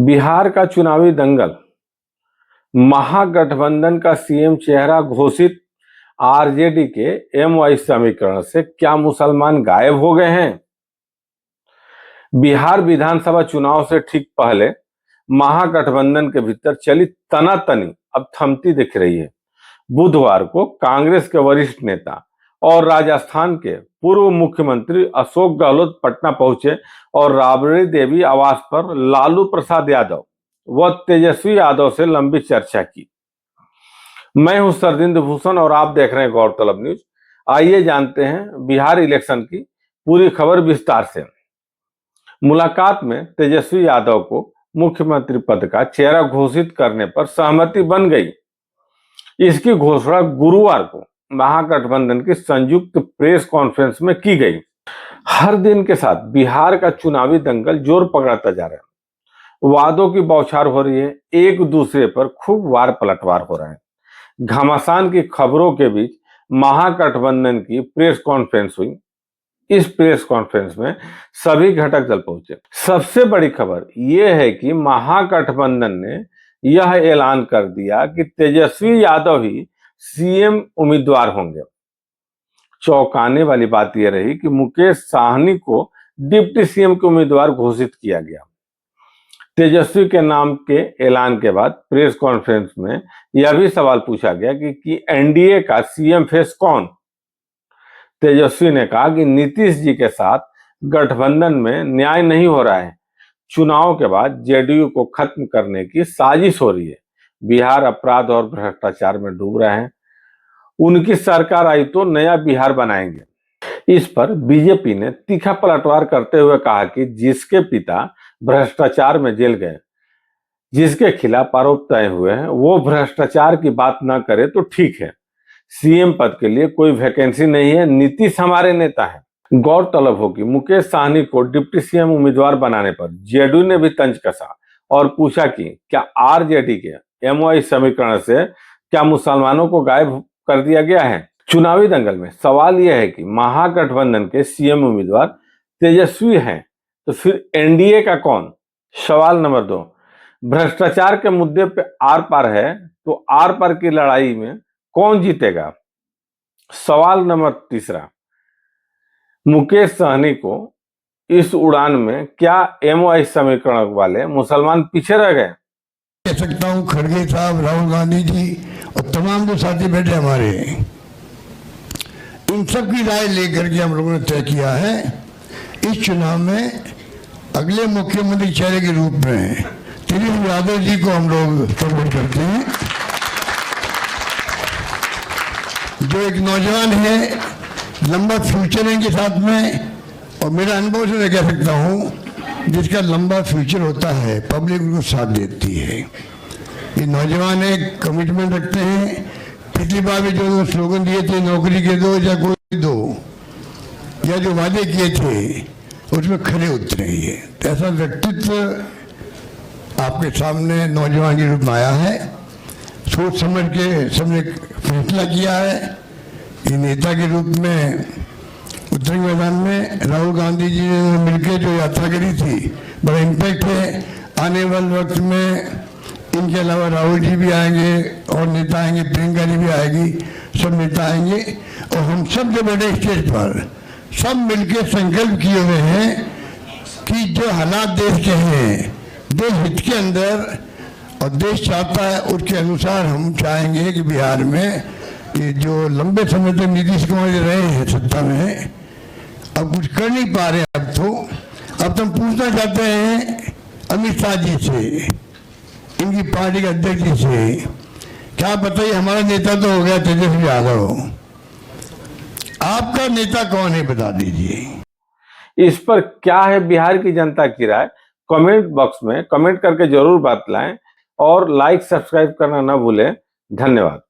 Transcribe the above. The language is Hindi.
बिहार का चुनावी दंगल, महागठबंधन का सीएम चेहरा घोषित, आरजेडी के एमवाई समीकरण से क्या मुसलमान गायब हो गए हैं? बिहार विधानसभा चुनाव से ठीक पहले महागठबंधन के भीतर चली तनातनी अब थमती दिख रही है। बुधवार को कांग्रेस के वरिष्ठ नेता और राजस्थान के पूर्व मुख्यमंत्री अशोक गहलोत पटना पहुंचे और राबड़ी देवी आवास पर लालू प्रसाद यादव व तेजस्वी यादव से लंबी चर्चा की। मैं हूं सरदिंदु भूषण और आप देख रहे हैं गौरतलब न्यूज। आइए जानते हैं बिहार इलेक्शन की पूरी खबर विस्तार से। मुलाकात में तेजस्वी यादव को मुख्यमंत्री पद का चेहरा घोषित करने पर सहमति बन गई। इसकी घोषणा गुरुवार को महागठबंधन की संयुक्त प्रेस कॉन्फ्रेंस में की गई। हर दिन के साथ बिहार का चुनावी दंगल जोर पकड़ता जा रहा है। वादों की बौछार हो रही है, एक दूसरे पर खूब वार पलटवार हो रहा है। घमासान की खबरों के बीच महागठबंधन की प्रेस कॉन्फ्रेंस हुई। इस प्रेस कॉन्फ्रेंस में सभी घटक दल पहुंचे। सबसे बड़ी खबर यह है कि महागठबंधन ने यह ऐलान कर दिया कि तेजस्वी यादव ही सीएम उम्मीदवार होंगे। चौंकाने वाली बात यह रही कि मुकेश साहनी को डिप्टी सीएम के उम्मीदवार घोषित किया गया। तेजस्वी के नाम के ऐलान के बाद प्रेस कॉन्फ्रेंस में यह भी सवाल पूछा गया कि एनडीए का सीएम फेस कौन? तेजस्वी ने कहा कि नीतीश जी के साथ गठबंधन में न्याय नहीं हो रहा है। चुनाव के बाद जेडीयू को खत्म करने की साजिश हो रही है। बिहार अपराध और भ्रष्टाचार में डूब रहा है। उनकी सरकार आई तो नया बिहार बनाएंगे। इस पर बीजेपी ने तीखा पलटवार करते हुए कहा कि जिसके पिता भ्रष्टाचार में जेल गए, जिसके खिलाफ आरोप तय हुए हैं, वो भ्रष्टाचार की बात ना करे तो ठीक है। सीएम पद के लिए कोई वैकेंसी नहीं है, नीतीश हमारे नेता है। गौरतलब हो कि मुकेश साहनी को डिप्टी सीएम उम्मीदवार बनाने पर जेडीयू ने भी तंज कसा और पूछा कि क्या आरजेडी के एमवाई समीकरण से क्या मुसलमानों को गायब कर दिया गया है? चुनावी दंगल में सवाल यह है कि महागठबंधन के सीएम उम्मीदवार तेजस्वी हैं, तो फिर एनडीए का कौन? सवाल नंबर 2, भ्रष्टाचार के मुद्दे पे आर पार है, तो आर पार की लड़ाई में कौन जीतेगा? सवाल नंबर 3, मुकेश सहनी को इस उड़ान में क्या एमवाई समीकरण वाले मुसलमान पीछे रह गए? कह सकता हूं खड़गे साहब, राहुल गांधी जी और तमाम जो साथी बैठे हमारे, इन सब की राय लेकर के हम लोगों ने तय किया है इस चुनाव में अगले मुख्यमंत्री चेहरे के रूप में तेजस्वी यादव जी को हम लोग सपोर्ट करते हैं, जो एक नौजवान है, लंबा फ्यूचर है इनके साथ में। और मेरा अनुभव से मैं कह सकता हूं जिसका लंबा फ्यूचर होता है पब्लिक उनको साथ देती है। ये नौजवान है, कमिटमेंट रखते हैं। पिछली बार भी जो स्लोगन दिए थे, नौकरी के दो या कोई दो, या जो वादे किए थे उसमें खरे उतरे ही। तो ऐसा व्यक्तित्व आपके सामने नौजवान के रूप में आया है। सोच समझ के सबने फैसला किया है कि नेता के रूप में उत्तरी मैदान में राहुल गांधी जी ने मिलकर जो यात्रा करी थी, बड़ा इम्पैक्ट है। आने वाले वक्त में इनके अलावा राहुल जी भी आएंगे और नेता आएंगे, प्रियंका जी भी आएगी, सब नेता आएंगे। और हम सब जो बैठे स्टेज पर सब मिलकर संकल्प किए हुए हैं कि जो हालात देश के हैं, देश हित के अंदर और देश चाहता है उसके अनुसार हम चाहेंगे कि बिहार में ये जो लंबे समय तक नीतीश कुमार जी रहे हैं सत्ता में, अब कुछ कर नहीं पा रहे। अब तो हम पूछना चाहते हैं अमित शाह जी से, इनकी पार्टी के अध्यक्ष जी से, क्या बताइए, हमारा नेता तो हो गया तेजस्वी यादव, आपका नेता कौन है बता दीजिए। इस पर क्या है बिहार की जनता की राय? कमेंट बॉक्स में कमेंट करके जरूर बतलाएं और लाइक सब्सक्राइब करना ना भूलें। धन्यवाद।